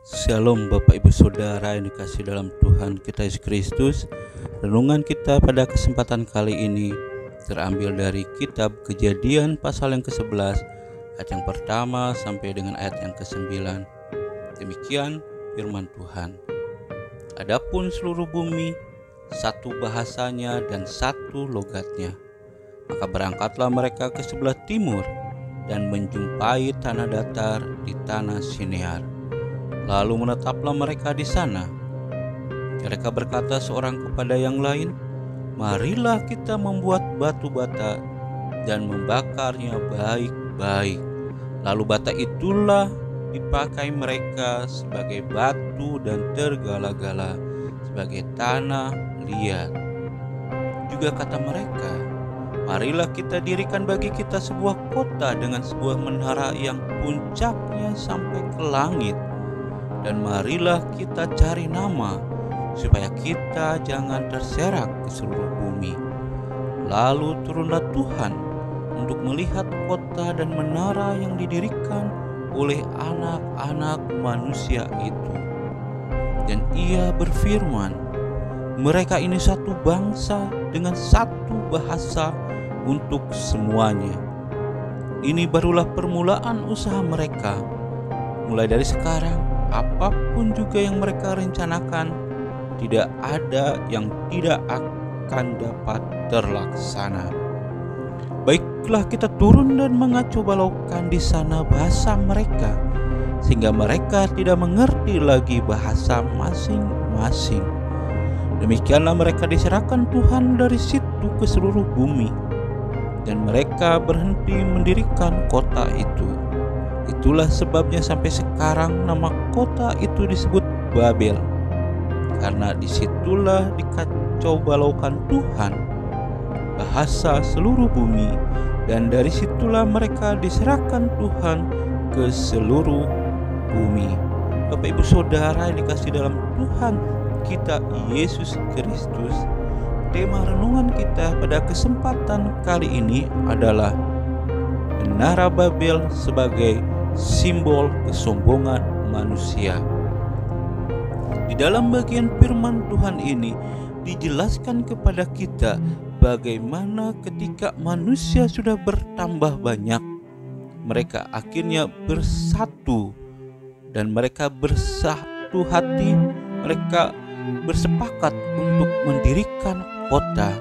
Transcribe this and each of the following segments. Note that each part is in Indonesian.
Shalom Bapak Ibu Saudara yang dikasihi dalam Tuhan kita Yesus Kristus. Renungan kita pada kesempatan kali ini terambil dari kitab Kejadian pasal yang ke-11 ayat yang pertama sampai dengan ayat yang ke-9. Demikian firman Tuhan. Adapun seluruh bumi satu bahasanya dan satu logatnya. Maka berangkatlah mereka ke sebelah timur dan menjumpai tanah datar di tanah Sinear. Lalu menetaplah mereka di sana. Mereka berkata seorang kepada yang lain, "Marilah kita membuat batu bata dan membakarnya baik-baik." Lalu bata itulah dipakai mereka sebagai batu dan tergala-gala sebagai tanah liat. Juga kata mereka, "Marilah kita dirikan bagi kita sebuah kota dengan sebuah menara yang puncaknya sampai ke langit. Dan marilah kita cari nama, supaya kita jangan terserak ke seluruh bumi." Lalu turunlah Tuhan untuk melihat kota dan menara yang didirikan oleh anak-anak manusia itu. Dan ia berfirman, "Mereka ini satu bangsa dengan satu bahasa untuk semuanya. Ini barulah permulaan usaha mereka. Mulai dari sekarang, apapun juga yang mereka rencanakan, tidak ada yang tidak akan dapat terlaksana. Baiklah kita turun dan mengacau balaukan di sana bahasa mereka, sehingga mereka tidak mengerti lagi bahasa masing-masing." Demikianlah mereka diserahkan Tuhan dari situ ke seluruh bumi, dan mereka berhenti mendirikan kota itu. Itulah sebabnya sampai sekarang nama kota itu disebut Babel, karena disitulah dikacau balaukan Tuhan bahasa seluruh bumi, dan dari situlah mereka diserahkan Tuhan ke seluruh bumi. Bapak Ibu Saudara yang dikasihi dalam Tuhan kita Yesus Kristus, tema renungan kita pada kesempatan kali ini adalah Menara Babel sebagai simbol kesombongan manusia. Di dalam bagian firman Tuhan ini dijelaskan kepada kita bagaimana ketika manusia sudah bertambah banyak, mereka akhirnya bersatu dan mereka bersatu hati, mereka bersepakat untuk mendirikan kota.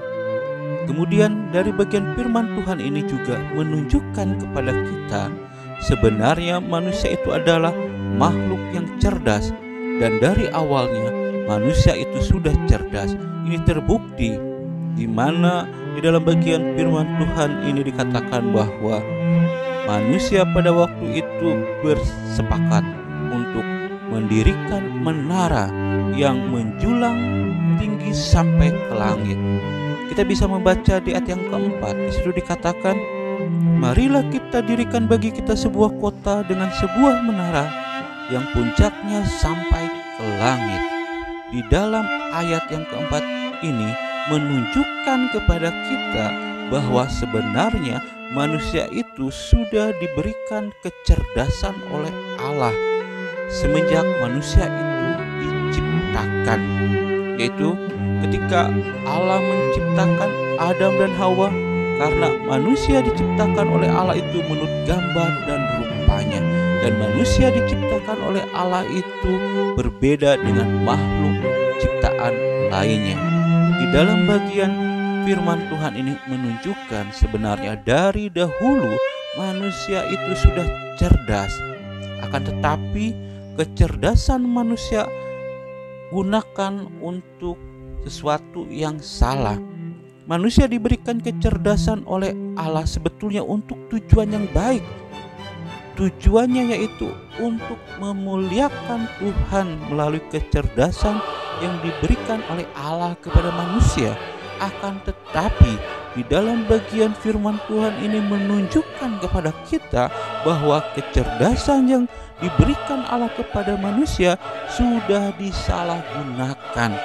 Kemudian dari bagian firman Tuhan ini juga menunjukkan kepada kita sebenarnya manusia itu adalah makhluk yang cerdas, dan dari awalnya manusia itu sudah cerdas. Ini terbukti di mana di dalam bagian firman Tuhan ini dikatakan bahwa manusia pada waktu itu bersepakat untuk mendirikan menara yang menjulang tinggi sampai ke langit. Kita bisa membaca di ayat yang keempat, di situ dikatakan, "Marilah kita dirikan bagi kita sebuah kota dengan sebuah menara yang puncaknya sampai ke langit." Di dalam ayat yang keempat ini menunjukkan kepada kita bahwa sebenarnya manusia itu sudah diberikan kecerdasan oleh Allah semenjak manusia itu diciptakan, yaitu ketika Allah menciptakan Adam dan Hawa. Karena manusia diciptakan oleh Allah itu menurut gambar dan rupanya, dan manusia diciptakan oleh Allah itu berbeda dengan makhluk ciptaan lainnya. Di dalam bagian firman Tuhan ini menunjukkan sebenarnya dari dahulu manusia itu sudah cerdas, akan tetapi kecerdasan manusia gunakan untuk sesuatu yang salah. Manusia diberikan kecerdasan oleh Allah sebetulnya untuk tujuan yang baik. Tujuannya yaitu untuk memuliakan Tuhan melalui kecerdasan yang diberikan oleh Allah kepada manusia. Akan tetapi di dalam bagian firman Tuhan ini menunjukkan kepada kita bahwa kecerdasan yang diberikan Allah kepada manusia sudah disalahgunakan,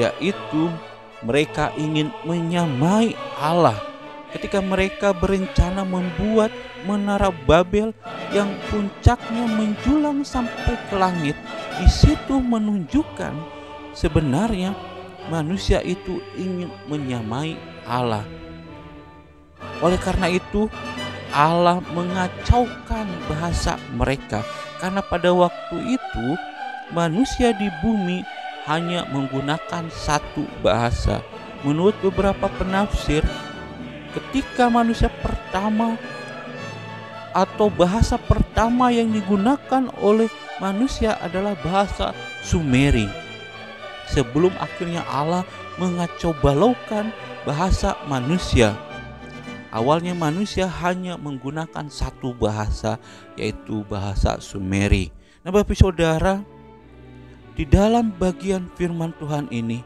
yaitu mereka ingin menyamai Allah ketika mereka berencana membuat menara Babel yang puncaknya menjulang sampai ke langit. Di situ menunjukkan sebenarnya manusia itu ingin menyamai Allah. Oleh karena itu Allah mengacaukan bahasa mereka, karena pada waktu itu manusia di bumi hanya menggunakan satu bahasa. Menurut beberapa penafsir, ketika manusia pertama atau bahasa pertama yang digunakan oleh manusia adalah bahasa Sumeri, sebelum akhirnya Allah mengacau balaukan bahasa manusia. Awalnya manusia hanya menggunakan satu bahasa, yaitu bahasa Sumeri. Nah, Bapak Saudara, di dalam bagian firman Tuhan ini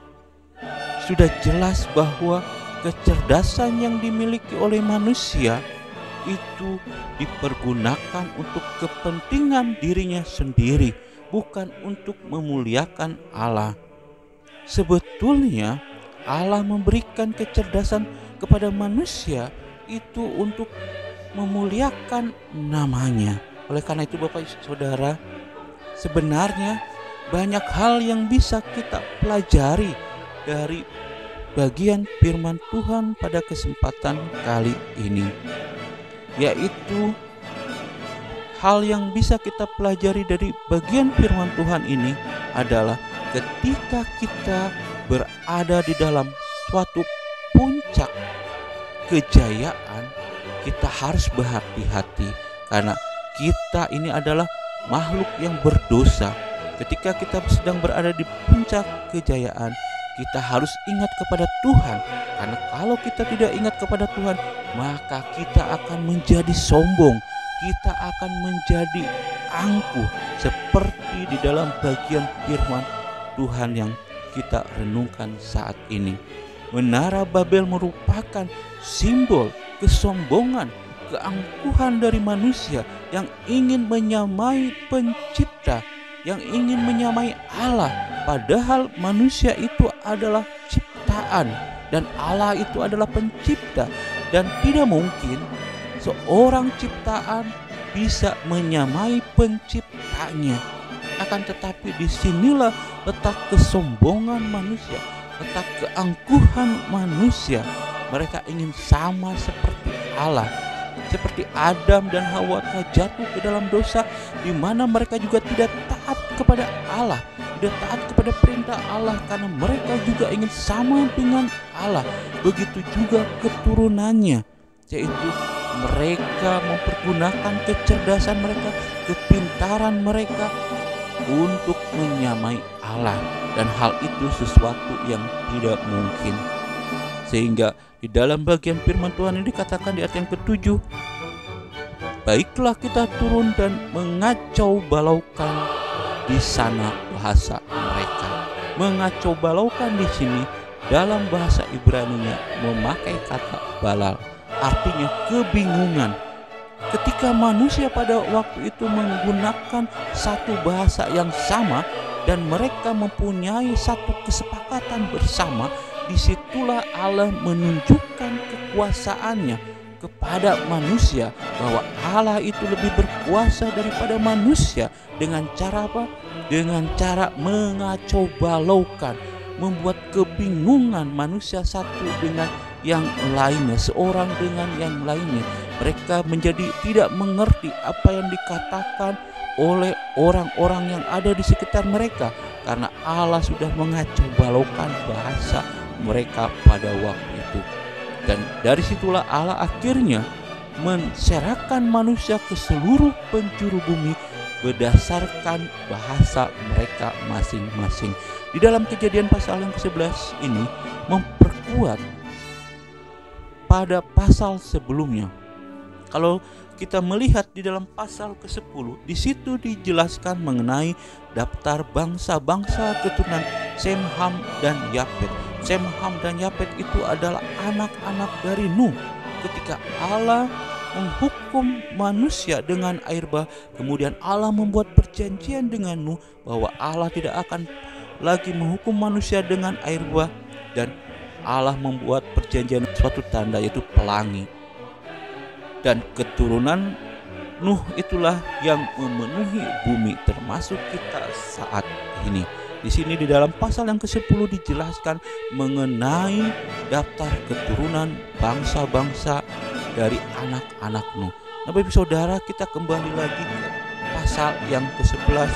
sudah jelas bahwa kecerdasan yang dimiliki oleh manusia itu dipergunakan untuk kepentingan dirinya sendiri, bukan untuk memuliakan Allah. Sebetulnya Allah memberikan kecerdasan kepada manusia itu untuk memuliakan namanya. Oleh karena itu Bapak Saudara, sebenarnya banyak hal yang bisa kita pelajari dari bagian firman Tuhan pada kesempatan kali ini, yaitu hal yang bisa kita pelajari dari bagian firman Tuhan ini adalah ketika kita berada di dalam suatu puncak kejayaan, kita harus berhati-hati karena kita ini adalah makhluk yang berdosa. Ketika kita sedang berada di puncak kejayaan, kita harus ingat kepada Tuhan, karena kalau kita tidak ingat kepada Tuhan, maka kita akan menjadi sombong, kita akan menjadi angkuh, seperti di dalam bagian firman Tuhan yang kita renungkan saat ini. Menara Babel merupakan simbol kesombongan, keangkuhan dari manusia yang ingin menyamai pencipta, yang ingin menyamai Allah, padahal manusia itu adalah ciptaan dan Allah itu adalah pencipta, dan tidak mungkin seorang ciptaan bisa menyamai penciptanya. Akan tetapi disinilah letak kesombongan manusia, letak keangkuhan manusia. Mereka ingin sama seperti Allah. Seperti Adam dan Hawa telah jatuh ke dalam dosa, di mana mereka juga tidak taat kepada Allah, tidak taat kepada perintah Allah, karena mereka juga ingin sama dengan Allah. Begitu juga keturunannya, yaitu mereka mempergunakan kecerdasan mereka, kepintaran mereka untuk menyamai Allah, dan hal itu sesuatu yang tidak mungkin. Sehingga di dalam bagian firman Tuhan ini dikatakan di ayat yang ke-7, baiklah kita turun dan mengacau balaukan di sana bahasa mereka. Mengacau balaukan di sini dalam bahasa Ibrani-nya memakai kata balal, artinya kebingungan. Ketika manusia pada waktu itu menggunakan satu bahasa yang sama dan mereka mempunyai satu kesepakatan bersama, disitulah Allah menunjukkan kekuasaannya kepada manusia, bahwa Allah itu lebih berkuasa daripada manusia. Dengan cara apa? Dengan cara mengacau balaukan, membuat kebingungan manusia satu dengan yang lainnya, seorang dengan yang lainnya. Mereka menjadi tidak mengerti apa yang dikatakan oleh orang-orang yang ada di sekitar mereka, karena Allah sudah mengacau balaukan bahasa mereka pada waktu itu. Dan dari situlah Allah akhirnya menserahkan manusia ke seluruh penjuru bumi berdasarkan bahasa mereka masing-masing. Di dalam Kejadian pasal yang ke-11 ini memperkuat pada pasal sebelumnya. Kalau kita melihat di dalam pasal ke-10, di situ dijelaskan mengenai daftar bangsa-bangsa keturunan Sem, Ham, dan Yafet. Sem, Ham, dan Yafet itu adalah anak-anak dari Nuh. Ketika Allah menghukum manusia dengan air bah, kemudian Allah membuat perjanjian dengan Nuh bahwa Allah tidak akan lagi menghukum manusia dengan air bah, dan Allah membuat perjanjian suatu tanda, yaitu pelangi. Dan keturunan Nuh itulah yang memenuhi bumi, termasuk kita saat ini. Di sini di dalam pasal yang ke-10 dijelaskan mengenai daftar keturunan bangsa-bangsa dari anak-anak Nuh. Nah, Bapak Saudara, kita kembali lagi ke pasal yang ke-11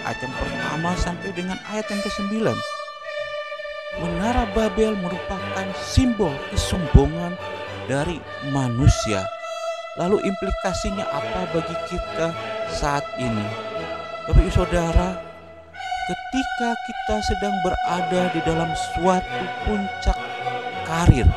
ayat yang pertama sampai dengan ayat yang ke-9. Menara Babel merupakan simbol kesombongan dari manusia. Lalu implikasinya apa bagi kita saat ini? Bapak Ibu Saudara, ketika kita sedang berada di dalam suatu puncak karir,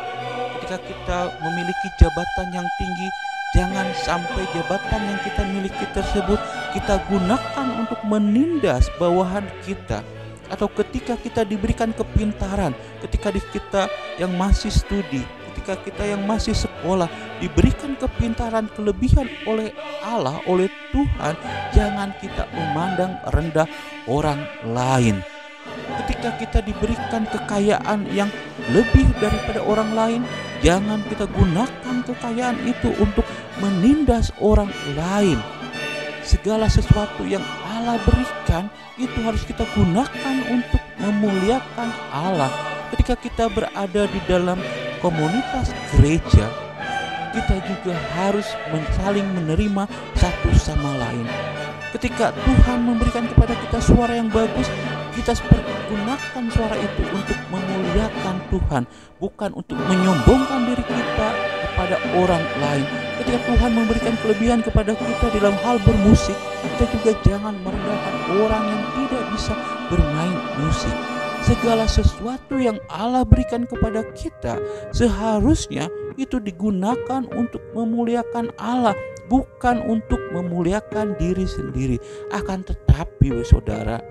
ketika kita memiliki jabatan yang tinggi, jangan sampai jabatan yang kita miliki tersebut kita gunakan untuk menindas bawahan kita. Atau ketika kita diberikan kepintaran, ketika kita yang masih studi, ketika kita yang masih sekolah diberikan kepintaran kelebihan oleh Allah, oleh Tuhan, jangan kita memandang rendah orang lain. Ketika kita diberikan kekayaan yang lebih daripada orang lain, jangan kita gunakan kekayaan itu untuk menindas orang lain. Segala sesuatu yang Allah berikan itu harus kita gunakan untuk memuliakan Allah. Ketika kita berada di dalam komunitas gereja, kita juga harus saling menerima satu sama lain. Ketika Tuhan memberikan kepada kita suara yang bagus, kita gunakan suara itu untuk memuliakan Tuhan, bukan untuk menyombongkan diri kita kepada orang lain. Ketika Tuhan memberikan kelebihan kepada kita dalam hal bermusik, kita juga jangan merendahkan orang yang tidak bisa bermain musik. Segala sesuatu yang Allah berikan kepada kita seharusnya itu digunakan untuk memuliakan Allah, bukan untuk memuliakan diri sendiri. Akan tetapi, saudara,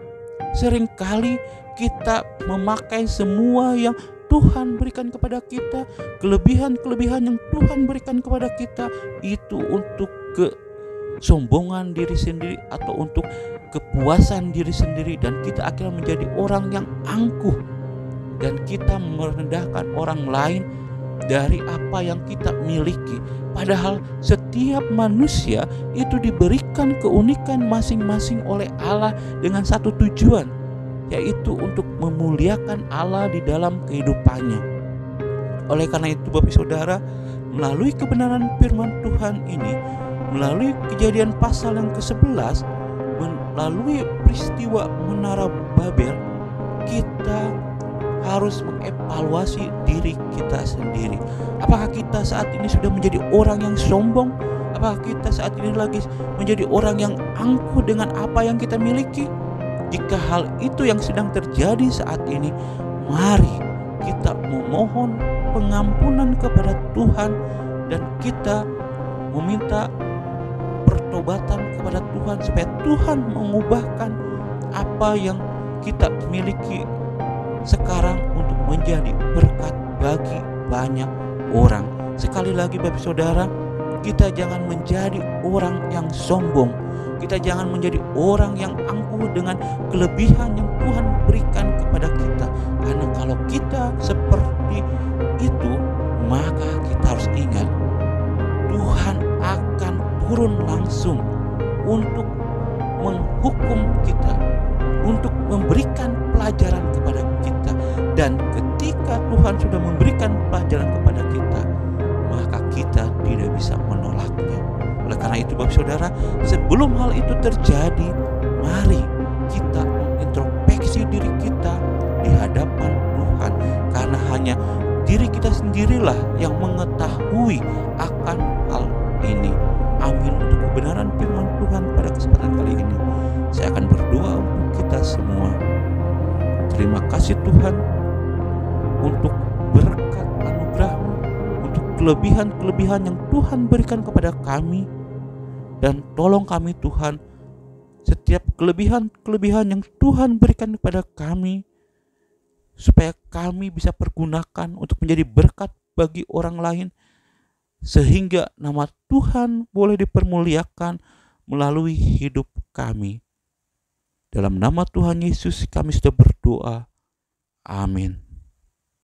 seringkali kita memakai semua yang Tuhan berikan kepada kita, kelebihan-kelebihan yang Tuhan berikan kepada kita itu untuk kesombongan diri sendiri atau untuk kepuasan diri sendiri, dan kita akhirnya menjadi orang yang angkuh dan kita merendahkan orang lain dari apa yang kita miliki. Padahal setiap manusia itu diberikan keunikan masing-masing oleh Allah dengan satu tujuan, yaitu untuk memuliakan Allah di dalam kehidupannya. Oleh karena itu, Bapak Saudara, melalui kebenaran firman Tuhan ini, melalui Kejadian pasal yang ke-11, melalui peristiwa Menara Babel, kita harus mengevaluasi diri kita sendiri. Apakah kita saat ini sudah menjadi orang yang sombong? Apakah kita saat ini lagi menjadi orang yang angkuh dengan apa yang kita miliki? Jika hal itu yang sedang terjadi saat ini, mari kita memohon pengampunan kepada Tuhan dan kita meminta pertobatan kepada Tuhan supaya Tuhan mengubahkan apa yang kita miliki sekarang untuk menjadi berkat bagi banyak orang. Sekali lagi, Bapak Saudara, kita jangan menjadi orang yang sombong. Kita jangan menjadi orang yang angkuh dengan kelebihan yang Tuhan berikan kepada kita. Karena kalau kita seperti itu, maka kita harus ingat Tuhan akan turun langsung untuk menghukum kita, untuk memberikan pelajaran kepada kita. Dan ketika Tuhan sudah memberikan pelajaran kepada kita, maka kita tidak bisa menolaknya. Oleh karena itu, Bapak Saudara, sebelum hal itu terjadi, mari kita mengintrospeksi diri kita di hadapan Tuhan, karena hanya diri kita sendirilah yang mengetahui akan hal ini. Amin. Untuk kebenaran firman Tuhan pada kesempatan kali ini, saya akan berdoa untuk kita semua. Terima kasih Tuhan untuk berkat anugerah-Mu, untuk kelebihan-kelebihan yang Tuhan berikan kepada kami. Dan tolong kami Tuhan, setiap kelebihan-kelebihan yang Tuhan berikan kepada kami, supaya kami bisa pergunakan untuk menjadi berkat bagi orang lain, sehingga nama Tuhan boleh dipermuliakan melalui hidup kami. Dalam nama Tuhan Yesus kami sudah berdoa. Amin.